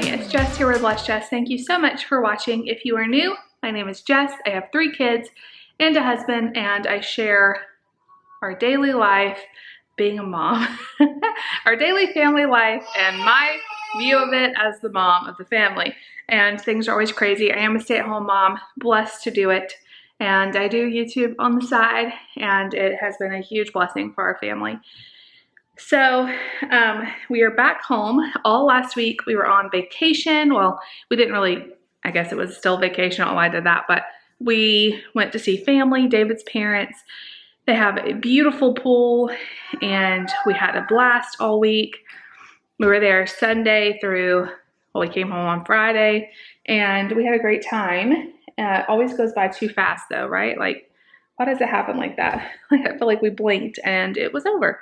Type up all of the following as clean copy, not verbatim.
It's Jess here with Blessed Jess. Thank you so much for watching. If you are new, my name is Jess. I have 3 kids and a husband, and I share our daily life being a mom, our daily family life, and my view of it as the mom of the family. And things are always crazy. I am a stay-at-home mom, blessed to do it. And I do YouTube on the side, and it has been a huge blessing for our family. So we are back home. All last week we were on vacation. Well, we didn't really, I guess it was still vacation. I don't know why I did that, but we went to see family, David's parents. They have a beautiful pool, and we had a blast all week. We were there Sunday through, well, we came home on Friday, and we had a great time. Always goes by too fast though, right? Like, why does it happen like that? Like, I feel like we blinked and it was over.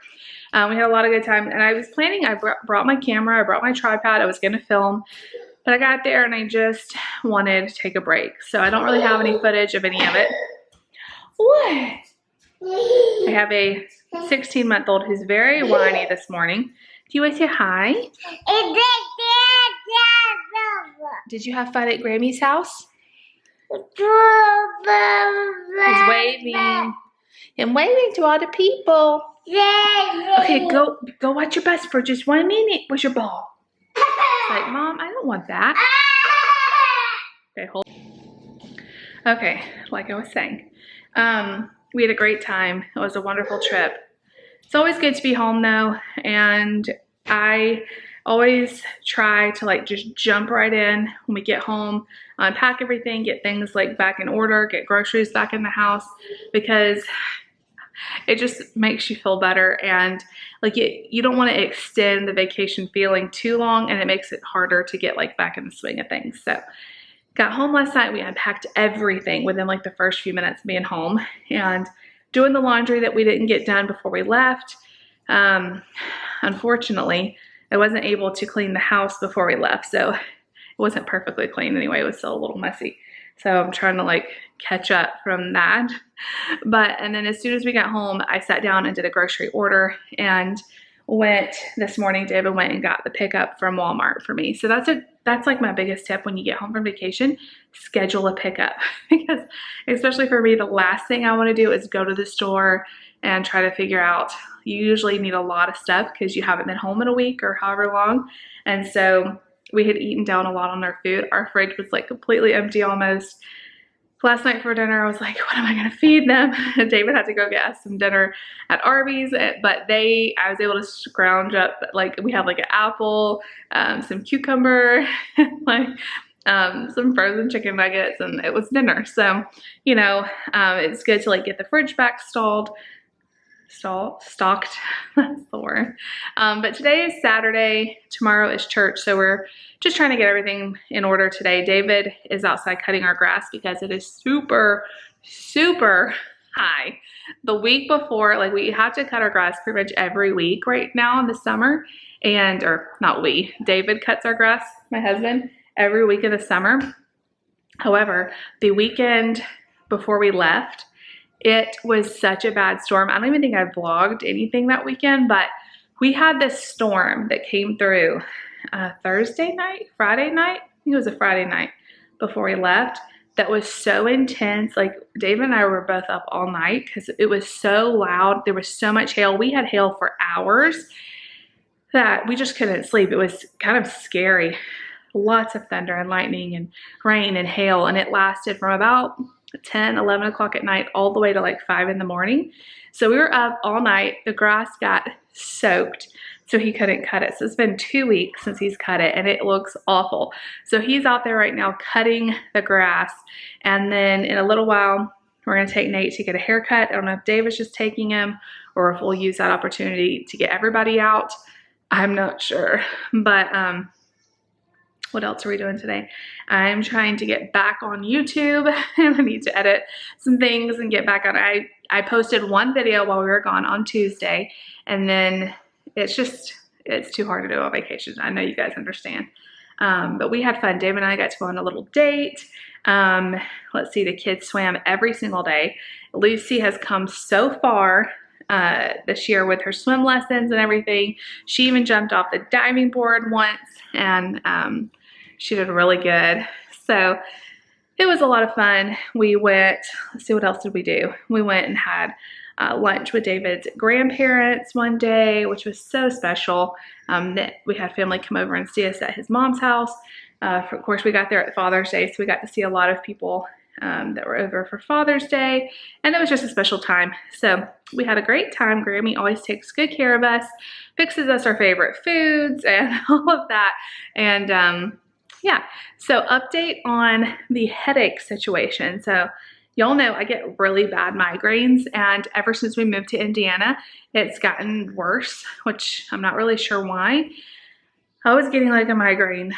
We had a lot of good time, and I was planning, I brought my camera, I brought my tripod, I was gonna film, but I got there and I just wanted to take a break. So I don't really have any footage of any of it. What? I have a 16-month-old who's very whiny this morning. Do you want to say hi? Did you have fun at Grammy's house? He's waving and waving to all the people. Okay, go watch your bus for just 1 minute. Where's your ball? It's like, Mom, I don't want that. Okay, hold. Okay, like I was saying, we had a great time. It was a wonderful trip. It's always good to be home though, and I always try to like just jump right in when we get home, unpack everything, get things like back in order, get groceries back in the house, because it just makes you feel better. And like you don't want to extend the vacation feeling too long, and it makes it harder to get like back in the swing of things. So got home last night, we unpacked everything within like the first few minutes of being home, and doing the laundry that we didn't get done before we left. Unfortunately, I wasn't able to clean the house before we left, so it wasn't perfectly clean anyway. It was still a little messy. So I'm trying to like catch up from that. And then as soon as we got home, I sat down and did a grocery order, and this morning, David went and got the pickup from Walmart for me. So that's like my biggest tip when you get home from vacation: schedule a pickup. Because especially for me, the last thing I want to do is go to the store and try to figure out. You usually need a lot of stuff because you haven't been home in a week or however long. And so we had eaten down a lot on our food. Our fridge was like completely empty almost. Last night for dinner, I was like, what am I gonna feed them? And David had to go get us some dinner at Arby's, but I was able to scrounge up, like we had like an apple, some cucumber, like some frozen chicken nuggets, and it was dinner. So, you know, it's good to like get the fridge back stocked. That's the word. But today is Saturday, tomorrow is church, so we're just trying to get everything in order today. David is outside cutting our grass because it is super, super high. The week before, like we have to cut our grass pretty much every week right now in the summer, David cuts our grass, my husband, every week of the summer. However, the weekend before we left, it was such a bad storm. I don't even think I vlogged anything that weekend, but we had this storm that came through Friday night? I think it was a Friday night before we left. That was so intense. Like David and I were both up all night because it was so loud. There was so much hail. We had hail for hours that we just couldn't sleep. It was kind of scary. Lots of thunder and lightning and rain and hail, and it lasted from about 10, 11 o'clock at night all the way to like 5 in the morning. So we were up all night. The grass got soaked, so he couldn't cut it. So it's been 2 weeks since he's cut it, and it looks awful. So he's out there right now cutting the grass, and then in a little while we're gonna take Nate to get a haircut. I don't know if David's just taking him or if we'll use that opportunity to get everybody out. I'm not sure, but what else are we doing today? I'm trying to get back on YouTube, and I need to edit some things and get back on. I posted one video while we were gone on Tuesday, and then it's too hard to do on vacation. I know you guys understand. But we had fun. David and I got to go on a little date. Let's see, the kids swam every single day. Lucy has come so far this year with her swim lessons and everything. She even jumped off the diving board once, and She did really good. So it was a lot of fun. We went, let's see, what else did we do? We went and had lunch with David's grandparents one day, which was so special. That we had family come over and see us at his mom's house. Of course, we got there at Father's Day, so we got to see a lot of people that were over for Father's Day, and it was just a special time. So we had a great time. Grammy always takes good care of us, fixes us our favorite foods and all of that. And yeah, so update on the headache situation. So y'all know I get really bad migraines, and ever since we moved to Indiana, it's gotten worse, which I'm not really sure why. I was getting like a migraine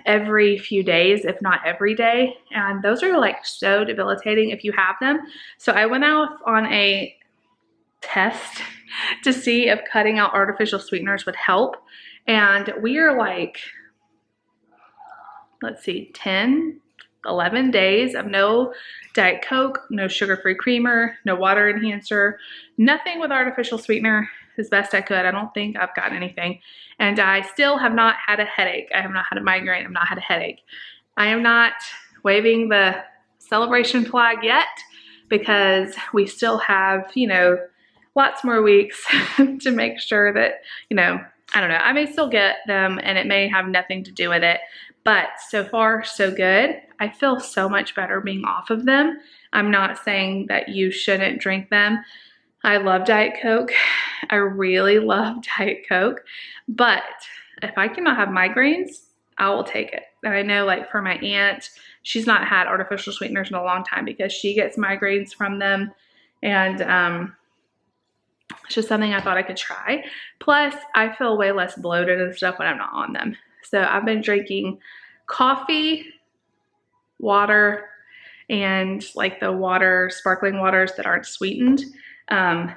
every few days, if not every day, and those are like so debilitating if you have them. So I went off on a test to see if cutting out artificial sweeteners would help, and we are like, let's see, 10, 11 days of no Diet Coke, no sugar-free creamer, no water enhancer, nothing with artificial sweetener, as best I could. I don't think I've gotten anything. And I still have not had a headache. I have not had a migraine. I've not had a headache. I am not waving the celebration flag yet because we still have, you know, lots more weeks to make sure that, you know, I don't know, I may still get them and it may have nothing to do with it, but so far so good. I feel so much better being off of them. I'm not saying that you shouldn't drink them. I love Diet Coke. I really love Diet Coke, but if I cannot have migraines, I will take it. And I know, like, for my aunt, she's not had artificial sweeteners in a long time because she gets migraines from them, and it's just something I thought I could try. Plus, I feel way less bloated and stuff when I'm not on them. So I've been drinking coffee, water, and like the water, sparkling waters that aren't sweetened. I'm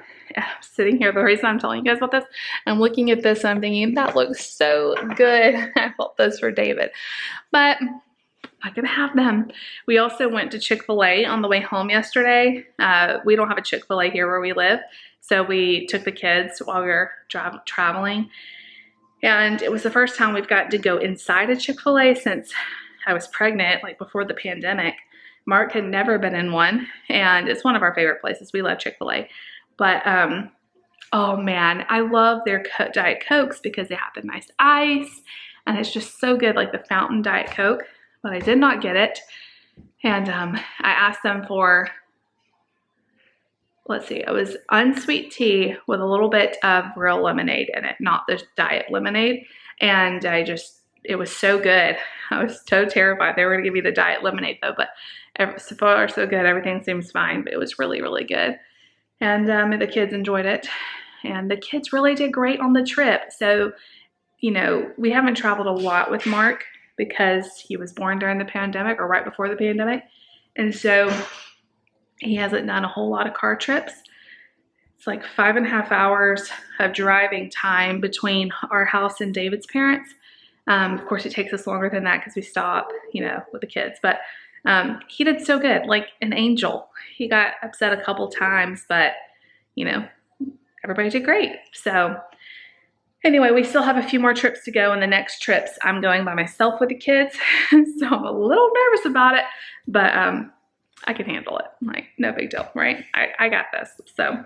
sitting here, the reason I'm telling you guys about this, I'm looking at this and I'm thinking, that looks so good. I bought those for David, but I'm gonna have them. We also went to Chick-fil-A on the way home yesterday. We don't have a Chick-fil-A here where we live, so we took the kids while we were traveling. And it was the first time we've got to go inside a Chick-fil-A since I was pregnant, like before the pandemic. Mark had never been in one, and it's one of our favorite places. We love Chick-fil-A. But, oh man, I love their Diet Cokes because they have the nice ice, and it's just so good, like the fountain Diet Coke. But I did not get it. And I asked them for, let's see, it was unsweet tea with a little bit of real lemonade in it, not the diet lemonade. And it was so good. I was so terrified they were gonna give me the diet lemonade though, but so far so good. Everything seems fine, but it was really, really good. And the kids enjoyed it. And the kids really did great on the trip. So, you know, we haven't traveled a lot with Mark because he was born during the pandemic or right before the pandemic. And so he hasn't done a whole lot of car trips. It's like 5.5 hours of driving time between our house and David's parents. Of course, it takes us longer than that because we stop, you know, with the kids. But he did so good, like an angel. He got upset a couple times, but, you know, everybody did great. So anyway, we still have a few more trips to go, and the next trips I'm going by myself with the kids. So I'm a little nervous about it, but I can handle it. Like, no big deal, right? I got this. So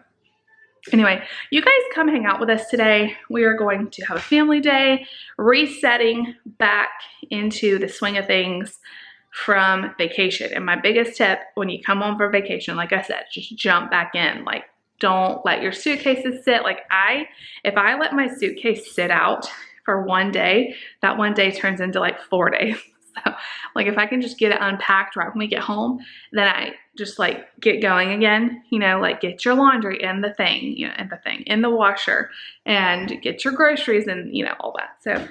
anyway, you guys come hang out with us today. We are going to have a family day, resetting back into the swing of things from vacation. And my biggest tip when you come home for vacation, like I said, just jump back in. Like, don't let your suitcases sit. Like if I let my suitcase sit out for one day, that one day turns into like 4 days. So like if I can just get it unpacked right when we get home, then I just like get going again, you know, like get your laundry in the thing, you know, in the washer, and get your groceries and, you know, all that. So,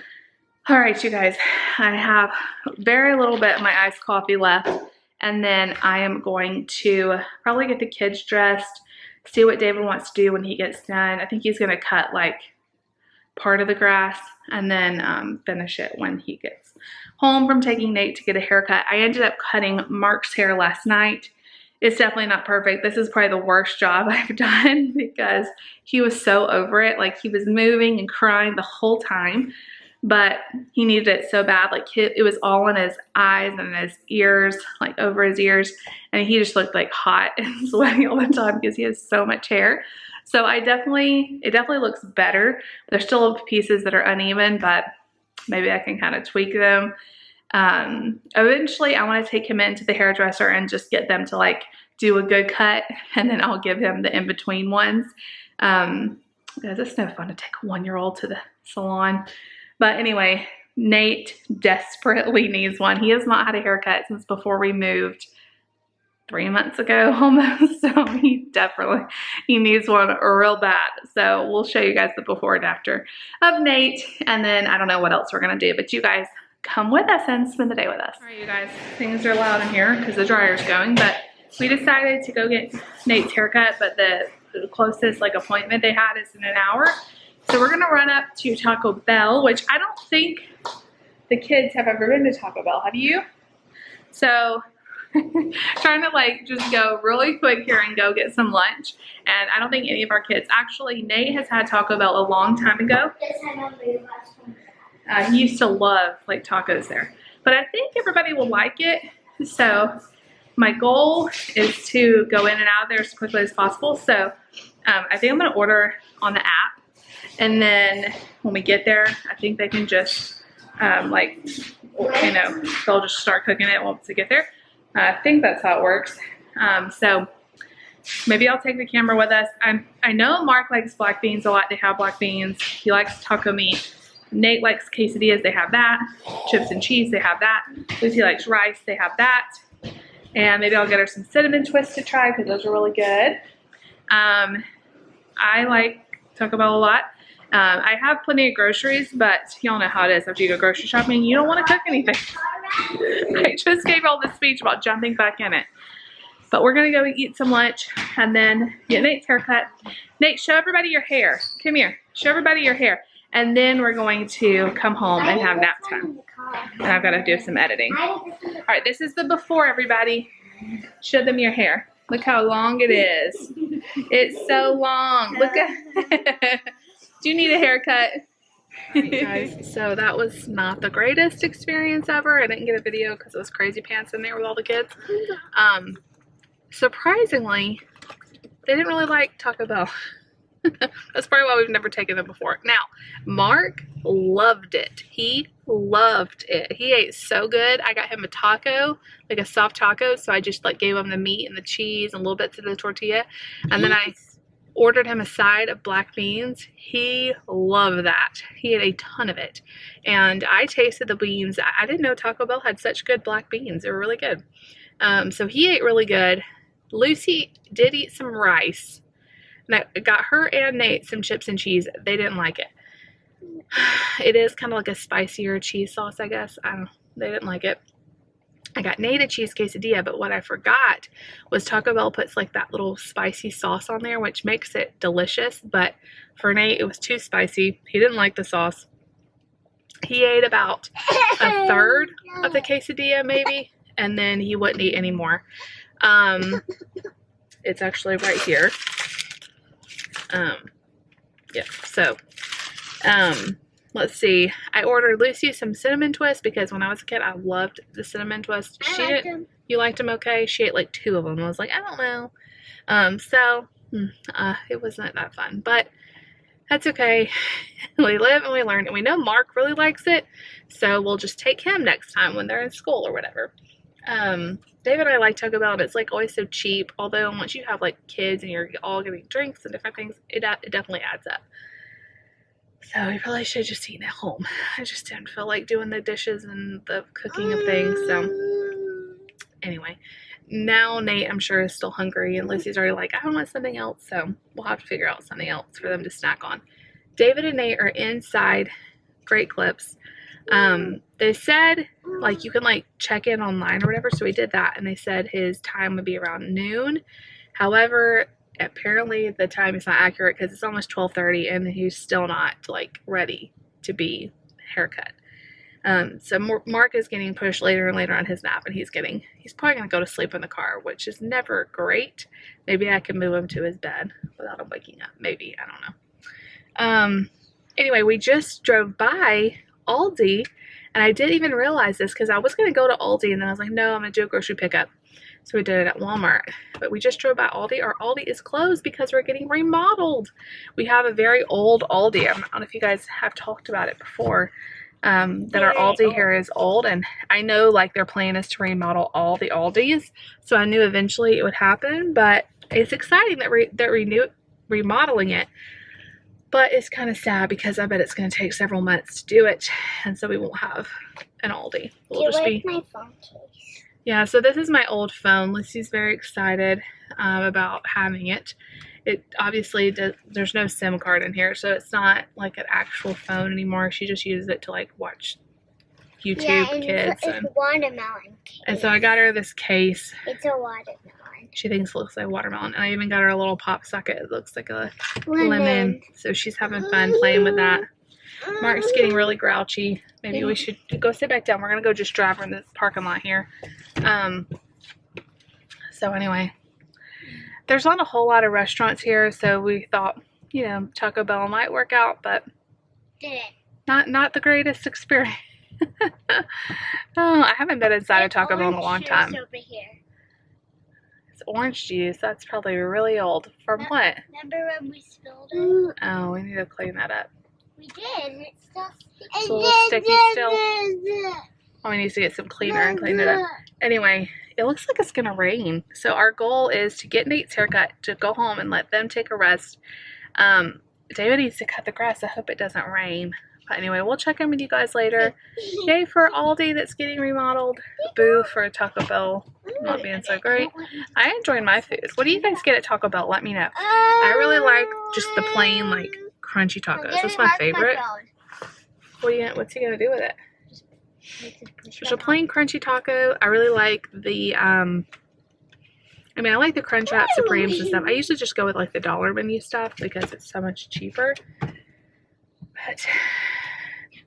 all right, you guys, I have very little bit of my iced coffee left, and then I am going to probably get the kids dressed, see what David wants to do when he gets done. I think he's going to cut like part of the grass and then finish it when he gets home from taking Nate to get a haircut. I ended up cutting Mark's hair last night. It's definitely not perfect. This is probably the worst job I've done because he was so over it. Like, he was moving and crying the whole time. but he needed it so bad. Like it was all in his eyes and his ears, like over his ears. And he just looked like hot and sweaty all the time because he has so much hair. So it definitely looks better. There's still pieces that are uneven, but maybe I can kind of tweak them. Eventually I want to take him into the hairdresser and just get them to like do a good cut, and then I'll give him the in-between ones. Because it's no fun to take a 1-year-old to the salon. But anyway, Nate desperately needs one. He has not had a haircut since before we moved 3 months ago almost. So he needs one real bad. So we'll show you guys the before and after of Nate. And then I don't know what else we're going to do, but you guys come with us and spend the day with us. All right, you guys, things are loud in here because the dryer's going, but we decided to go get Nate's haircut, but the closest like appointment they had is in an hour. So we're gonna run up to Taco Bell, which I don't think the kids have ever been to Taco Bell. Have you? So trying to like just go really quick here and go get some lunch. And I don't think any of our kids, actually Nate has had Taco Bell a long time ago. He used to love like tacos there, but I think everybody will like it. So my goal is to go in and out of there as quickly as possible. So I think I'm gonna order on the app, and then when we get there, I think they can just like, you know, they'll just start cooking it once we get there. I think that's how it works. So maybe I'll take the camera with us. I know Mark likes black beans a lot. They have black beans. He likes taco meat. Nate likes quesadillas. They have that. Chips and cheese. They have that. Lucy likes rice. They have that. And maybe I'll get her some cinnamon twists to try because those are really good. I like Taco Bell a lot. I have plenty of groceries, but y'all know how it is after you go grocery shopping. You don't want to cook anything. I just gave all this speech about jumping back in it. But we're going to go eat some lunch and then get Nate's haircut. Nate, show everybody your hair. Come here. Show everybody your hair. And then we're going to come home and have nap time. And I've got to do some editing. All right, this is the before, everybody. Show them your hair. Look how long it is. It's so long. Look at Do you need a haircut? Right, guys, so that was not the greatest experience ever. I didn't get a video because it was crazy pants in there with all the kids. Surprisingly, they didn't really like Taco Bell. That's probably why we've never taken them before. Now, Mark loved it. He loved it. He ate so good. I got him a taco, like a soft taco. So I just like gave him the meat and the cheese and little bits of the tortilla. And then I ordered him a side of black beans. He loved that. He had a ton of it. And I tasted the beans. I didn't know Taco Bell had such good black beans. They were really good. So he ate really good. Lucy did eat some rice. And I got her and Nate some chips and cheese. They didn't like it. It is kind of like a spicier cheese sauce, I guess. I don't know. They didn't like it. I got Nate a cheese quesadilla, but what I forgot was Taco Bell puts like that little spicy sauce on there, which makes it delicious. But for Nate, it was too spicy. He didn't like the sauce. He ate about a third of the quesadilla, maybe, and then he wouldn't eat anymore. It's actually right here. Yeah, so, let's see. I ordered Lucy some cinnamon twists because when I was a kid, I loved the cinnamon twist. You liked them okay? She ate like 2 of them. I was like, I don't know. It wasn't that fun, but that's okay. We live and we learn, and we know Mark really likes it, so we'll just take him next time when they're in school or whatever. Dave and I like Taco Bell, and it's like always so cheap, although once you have like kids and you're all getting drinks and different things, it definitely adds up. So we probably should have just eaten at home. I just didn't feel like doing the dishes and the cooking of things. So anyway, now Nate, I'm sure, is still hungry, and Lucy's already like, I want something else. So we'll have to figure out something else for them to snack on. David and Nate are inside Great Clips. They said like you can like check in online or whatever, so we did that, and they said his time would be around noon. However, apparently the time is not accurate because it's almost 12:30 and he's still not like ready to be haircut. So Mark is getting pushed later and later on his nap, and he's probably gonna go to sleep in the car, which is never great. Maybe I can move him to his bed without him waking up. Maybe, I don't know. Anyway, we just drove by Aldi, and I didn't even realize this because I was going to go to Aldi, and then I was like, no, I'm going to do a grocery pickup. So we did it at Walmart. But we just drove by Aldi. Our Aldi is closed because we're getting remodeled. We have a very old Aldi. I don't know if you guys have talked about it before. That our Aldi here is old, and I know like their plan is to remodel all the Aldis, so I knew eventually it would happen, but it's exciting that they're remodeling it, but it's kind of sad because I bet it's going to take several months to do it, and so we won't have an Aldi. We'll just be my phone case. Yeah, so this is my old phone. Lucy's very excited about having it. It obviously there's no SIM card in here, so it's not like an actual phone anymore. She just uses it to like watch YouTube Kids. It's watermelon case. And so I got her this case. It's a watermelon. She thinks it looks like watermelon. And I even got her a little pop socket. It looks like a lemon. So she's having fun playing with that. Mark's getting really grouchy. Maybe we should go sit back down. We're going to go just drive in the parking lot here. So anyway. There's not a whole lot of restaurants here, so we thought, you know, Taco Bell might work out, but not the greatest experience. Oh, I haven't been inside a Taco Bell in a long time. Over here. It's orange juice. That's probably really old. From what? Remember when we spilled it? Oh, we need to clean that up. We did. It's still sticky. It's a little sticky still. Oh, we need to get some cleaner and clean it up. Anyway. It looks like it's gonna rain, so our goal is to get Nate's haircut, to go home and let them take a rest. David needs to cut the grass. I hope it doesn't rain. But anyway, we'll check in with you guys later. Yay for Aldi that's getting remodeled. Boo for Taco Bell not being so great. I enjoyed my food. What do you guys get at Taco Bell? Let me know. I really like just the plain like crunchy tacos. That's my favorite. What's he gonna do with it? There's a plain crunchy taco. I really like the, I like the Crunchwrap Supremes and stuff. I usually just go with like the dollar menu stuff because it's so much cheaper. But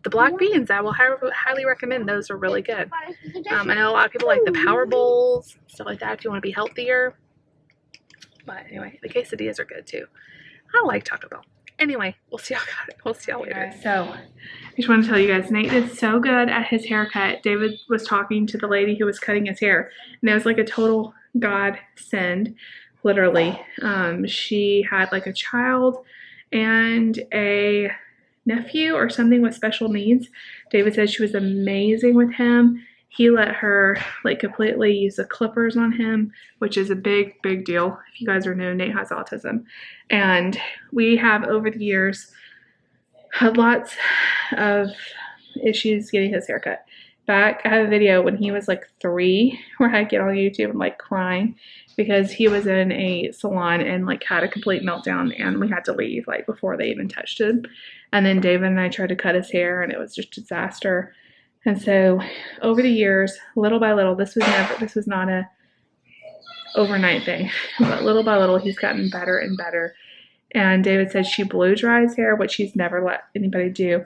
the black beans, I will highly recommend. Those are really good. I know a lot of people like the Power Bowls, stuff like that if you want to be healthier. But anyway, the quesadillas are good too. I like Taco Bell. Anyway, we'll see y'all later. So, I just want to tell you guys, Nate did so good at his haircut. David was talking to the lady who was cutting his hair, and it was like a total godsend, literally. She had like a child and a nephew or something with special needs. David said she was amazing with him. He let her like completely use the clippers on him, which is a big deal. If you guys are new, Nate has autism. And we have over the years had lots of issues getting his haircut. Back, I have a video when he was like 3 where I get on YouTube and like crying because he was in a salon and like had a complete meltdown and we had to leave like before they even touched him. And then David and I tried to cut his hair and it was just a disaster. And so over the years, little by little, this was not a overnight thing, but little by little, he's gotten better and better. And David said she blow dries hair, which he's never let anybody do.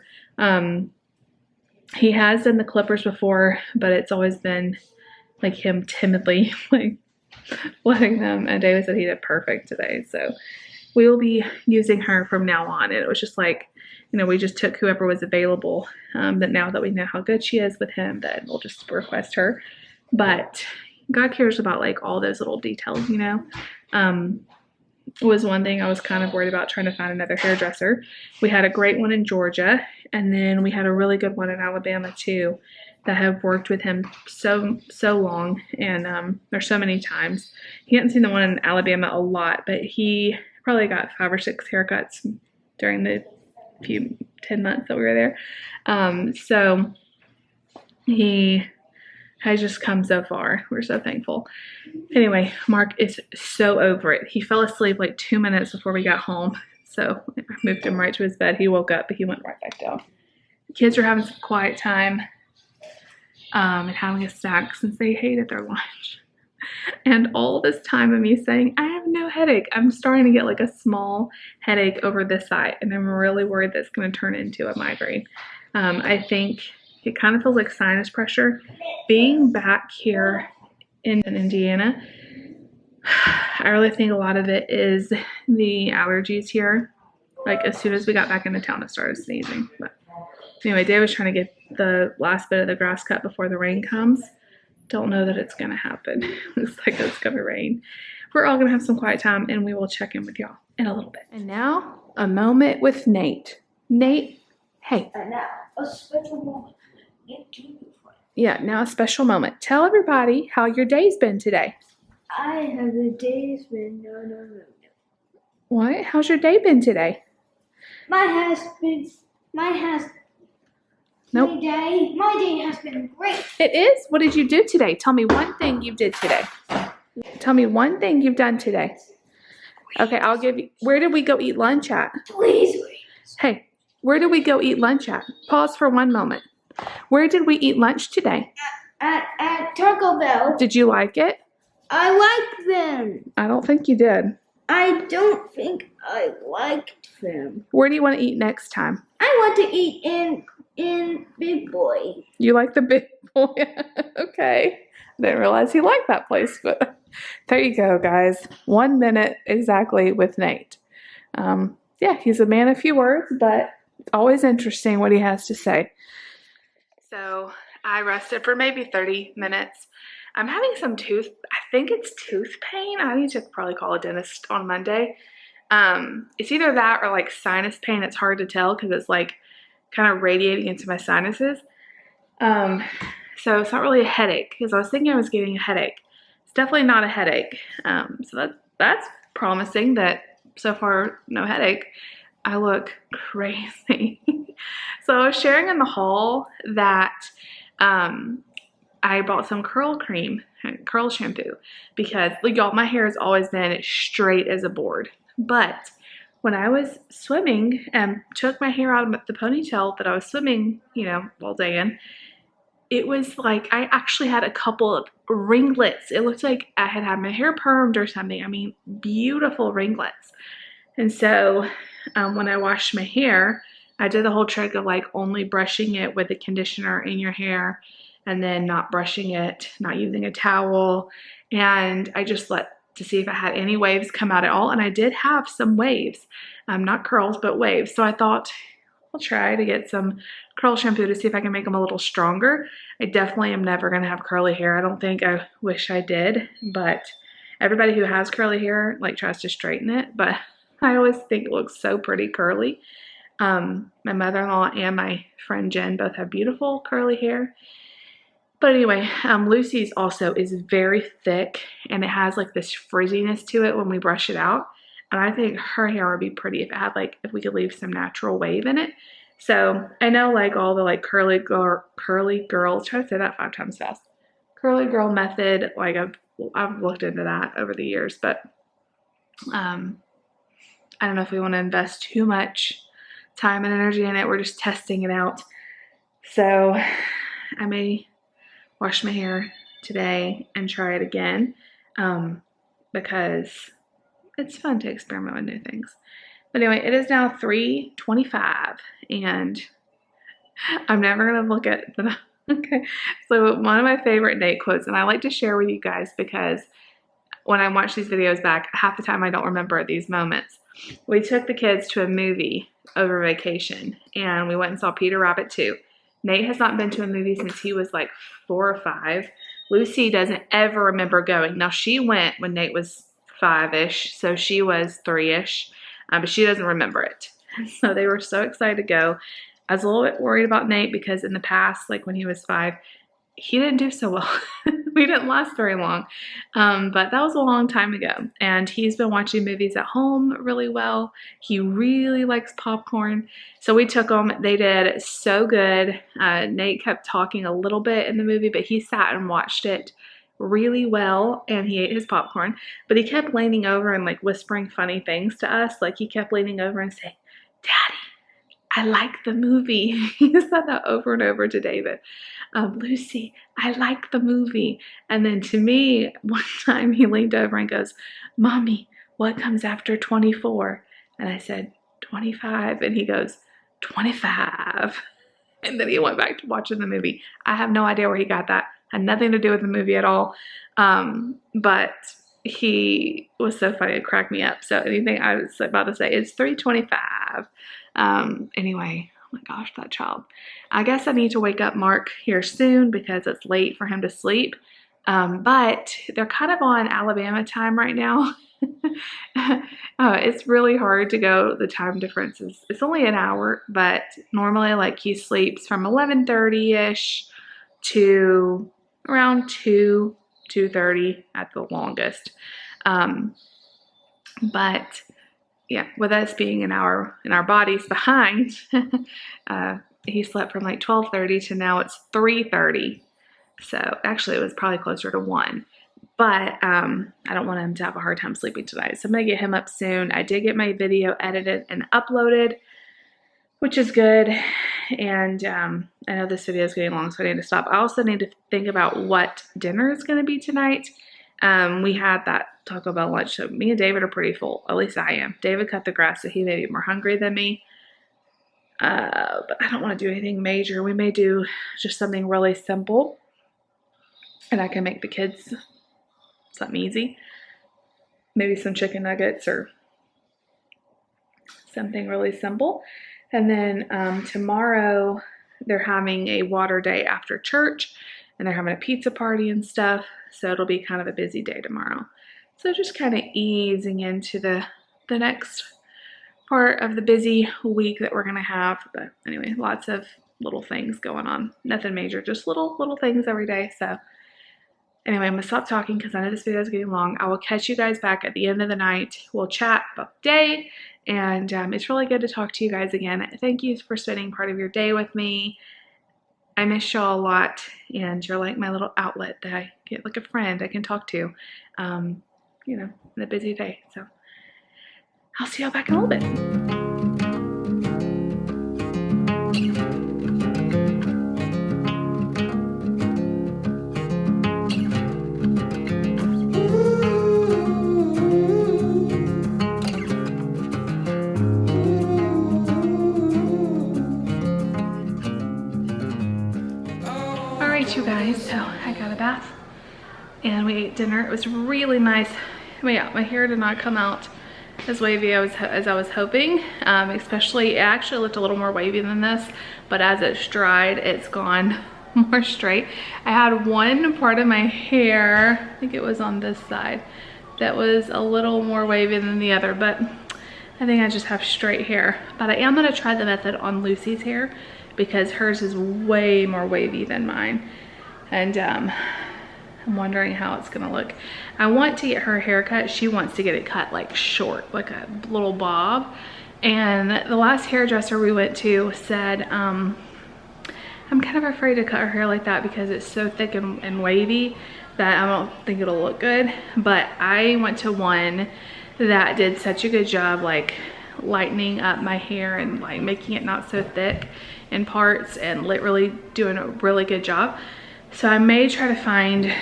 He has done the clippers before, but it's always been like him timidly like letting them. And David said he did perfect today. So we will be using her from now on. And it was just like, you know, we just took whoever was available. But now that we know how good she is with him, then we'll just request her. But God cares about like all those little details, you know. Was one thing I was kind of worried about, trying to find another hairdresser. We had a great one in Georgia, and then we had a really good one in Alabama too, that have worked with him so long, and there's so many times. He hadn't seen the one in Alabama a lot, but he probably got 5 or 6 haircuts during the 10 months that we were there. So he has just come so far. We're so thankful. Anyway, Mark is so over it. He fell asleep like 2 minutes before we got home. So I moved him right to his bed. He woke up, but he went right back down. The kids are having some quiet time and having a snack since they hated their lunch. And all this time of me saying, I have no headache. I'm starting to get like a small headache over this side. And I'm really worried that's going to turn into a migraine. I think it kind of feels like sinus pressure. Being back here in Indiana, I really think a lot of it is the allergies here. Like as soon as we got back into town, I started sneezing. But Anyway, Dave was trying to get the last bit of the grass cut before the rain comes. Don't know that it's going to happen. Looks like it's going to rain. We're all going to have some quiet time, and we will check in with y'all in a little bit. And now, a moment with Nate. Nate, hey. And now, a special moment. Get to you. Yeah, now a special moment. Tell everybody how your day's been today. The day's been no. What? How's your day been today? My Nope. day has been great. It is? What did you do today? Tell me one thing you did today. Tell me one thing you've done today. Okay, I'll give you. Where did we go eat lunch at? Please wait. Hey, where did we go eat lunch at? Pause for one moment. Where did we eat lunch today? At Taco Bell. Did you like it? I like them. I don't think you did. I don't think I liked them. Where do you want to eat next time? I want to eat in Big Boy. You like the Big Boy? Okay. I didn't realize he liked that place, but there you go, guys. 1 minute exactly with Nate. Yeah, he's a man of few words, but always interesting what he has to say. So I rested for maybe 30 minutes. I'm having some I think it's tooth pain. I need to probably call a dentist on Monday. It's either that or like sinus pain. It's hard to tell because it's like kind of radiating into my sinuses. So it's not really a headache because I was thinking I was getting a headache. It's definitely not a headache. So that's promising that so far no headache. I look crazy. So I was sharing in the haul that I bought some curl shampoo because y'all, my hair has always been straight as a board. But when I was swimming and took my hair out of the ponytail that I was swimming, all day in, it was like I actually had a couple of ringlets. It looked like I had my hair permed or something. I mean, beautiful ringlets. And so when I washed my hair, I did the whole trick of like only brushing it with the conditioner in your hair and then not brushing it, not using a towel. And I just to see if I had any waves come out at all. And I did have some waves, not curls, but waves. So I thought I'll try to get some curl shampoo to see if I can make them a little stronger. I definitely am never going to have curly hair. I don't think I wish I did, but everybody who has curly hair like tries to straighten it. But I always think it looks so pretty curly. My mother-in-law and my friend Jen both have beautiful curly hair. But anyway, Lucy's also is very thick and it has like this frizziness to it when we brush it out. And I think her hair would be pretty if it had if we could leave some natural wave in it. So I know like all the like curly girl, try to say that 5 times fast. Curly girl method, like I've looked into that over the years, but I don't know if we want to invest too much time and energy in it. We're just testing it out. So I may wash my hair today and try it again because it's fun to experiment with new things. But anyway, it is now 3:25 and I'm never going to look at the... Okay, so one of my favorite Nate quotes, and I like to share with you guys because when I watch these videos back, half the time I don't remember these moments. We took the kids to a movie over vacation and we went and saw Peter Rabbit 2. Nate has not been to a movie since he was like 4 or 5. Lucy doesn't ever remember going. Now she went when Nate was 5-ish, so she was 3-ish, but she doesn't remember it. So they were so excited to go. I was a little bit worried about Nate because in the past, like when he was 5, he didn't do so well. We didn't last very long, but that was a long time ago. And he's been watching movies at home really well. He really likes popcorn. So we took him. They did so good. Nate kept talking a little bit in the movie, but he sat and watched it really well and he ate his popcorn. But he kept leaning over and like whispering funny things to us. Like he kept leaning over and saying, "Daddy, I like the movie." He said that over and over to David. "Lucy, I like the movie." And then to me, one time he leaned over and goes, "Mommy, what comes after 24? And I said, 25. And he goes, 25. And then he went back to watching the movie. I have no idea where he got that. Had nothing to do with the movie at all. But he was so funny. It cracked me up. So anything I was about to say is 3:25. Anyway, my gosh, that child. I guess I need to wake up Mark here soon because it's late for him to sleep. But they're kind of on Alabama time right now. It's really hard to go. The time difference it's only an hour, but normally like he sleeps from 11:30ish to around 2:30 at the longest. But yeah, with us being an hour in our bodies behind, he slept from like 12:30 to now it's 3:30. So actually it was probably closer to 1. But I don't want him to have a hard time sleeping tonight. So I'm going to get him up soon. I did get my video edited and uploaded, which is good. And I know this video is getting long, so I need to stop. I also need to think about what dinner is going to be tonight. We had that Taco Bell lunch, so me and David are pretty full. At least I am. David cut the grass, so he may be more hungry than me. But I don't want to do anything major. We may do just something really simple, and I can make the kids something easy. Maybe some chicken nuggets or something really simple. And then tomorrow they're having a water day after church, and they're having a pizza party and stuff. So it'll be kind of a busy day tomorrow. So just kind of easing into the next part of the busy week that we're going to have. But anyway, lots of little things going on. Nothing major, just little things every day. So anyway, I'm going to stop talking because I know this video is getting long. I will catch you guys back at the end of the night. We'll chat about the day. And it's really good to talk to you guys again. Thank you for spending part of your day with me. I miss y'all a lot, and you're like my little outlet that I get, like a friend I can talk to, you know, in a busy day. So I'll see y'all back in a little bit. You guys, so I got a bath and we ate dinner. It was really nice. But yeah, my hair did not come out as wavy as I was hoping. Especially, it actually looked a little more wavy than this, but as it's dried, it's gone more straight. I had one part of my hair, I think it was on this side, that was a little more wavy than the other, but I think I just have straight hair. But I am gonna try the method on Lucy's hair because hers is way more wavy than mine. And I'm wondering how it's gonna look. I want to get her haircut. She wants to get it cut like short, like a little bob. And the last hairdresser we went to said, I'm kind of afraid to cut her hair like that because it's so thick and wavy that I don't think it'll look good. But I went to one that did such a good job like lightening up my hair and like making it not so thick in parts and really doing a really good job. So I may try to find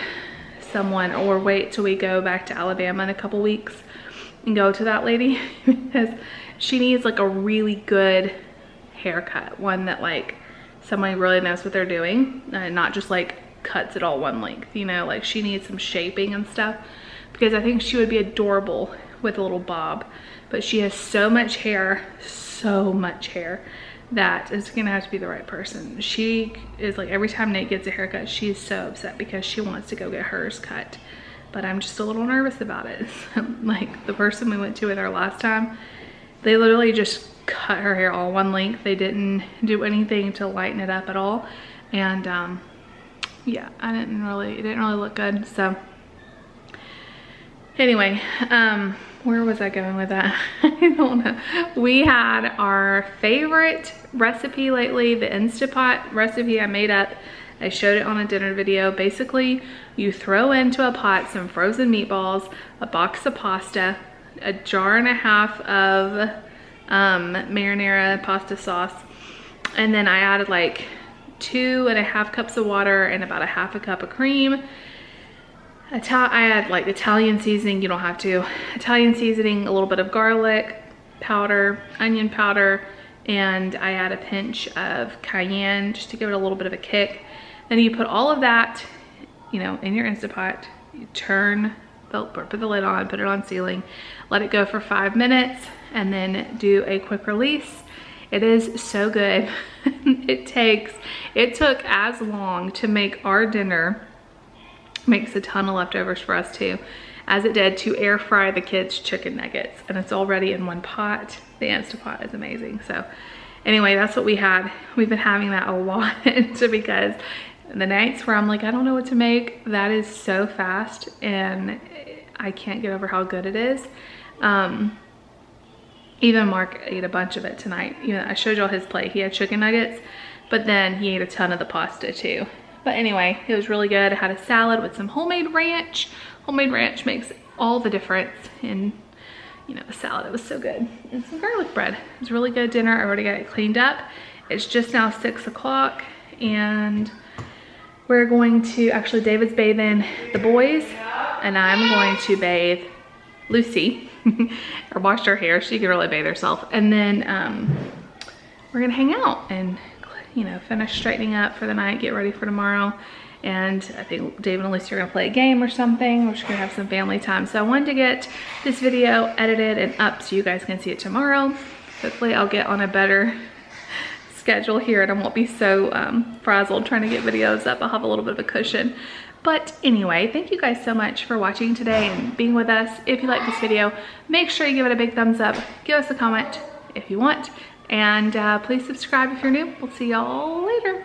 someone or wait till we go back to Alabama in a couple weeks and go to that lady because she needs like a really good haircut, one that like someone really knows what they're doing and not just like cuts it all one length, you know, like she needs some shaping and stuff, because I think she would be adorable with a little bob, but she has so much hair that it's gonna have to be the right person. She is like, every time Nate gets a haircut, she's so upset because she wants to go get hers cut, but I'm just a little nervous about it. Like the person we went to with her last time, they literally just cut her hair all one length. They didn't do anything to lighten it up at all, and yeah, it didn't really look good. So anyway, where was I going with that? I don't know. We had our favorite recipe lately, the Instapot recipe I made up. I showed it on a dinner video. Basically, you throw into a pot some frozen meatballs, a box of pasta, a jar and a half of marinara pasta sauce, and then I added like 2.5 cups of water and about 1/2 cup of cream. I add like Italian seasoning, you don't have to. Italian seasoning, a little bit of garlic powder, onion powder, and I add a pinch of cayenne just to give it a little bit of a kick. Then you put all of that, you know, in your Instapot. You put the lid on, put it on sealing, let it go for 5 minutes, and then do a quick release. It is so good. It took as long to make our dinner, makes a ton of leftovers for us too, as it did to air fry the kids' chicken nuggets. And it's already in one pot. The Instapot is amazing. So anyway, that's what we had. We've been having that a lot because the nights where I'm like, I don't know what to make, that is so fast and I can't get over how good it is. Even Mark ate a bunch of it tonight. You know, I showed y'all his plate. He had chicken nuggets, but then he ate a ton of the pasta too. But anyway, it was really good. I had a salad with some homemade ranch. Homemade ranch makes all the difference in, you know, the salad. It was so good. And some garlic bread. It was a really good dinner. I already got it cleaned up. It's just now 6 o'clock and we're going to, actually David's bathing the boys and I'm going to bathe Lucy or wash her hair. She can really bathe herself. And then we're gonna hang out and, you know, finish straightening up for the night, get ready for tomorrow. And I think David and Lucy are gonna play a game or something. We're just gonna have some family time. So I wanted to get this video edited and up so you guys can see it tomorrow. Hopefully I'll get on a better schedule here and I won't be so frazzled trying to get videos up. I'll have a little bit of a cushion. But anyway, thank you guys so much for watching today and being with us. If you like this video, make sure you give it a big thumbs up. Give us a comment if you want. And please subscribe if you're new. We'll see y'all later.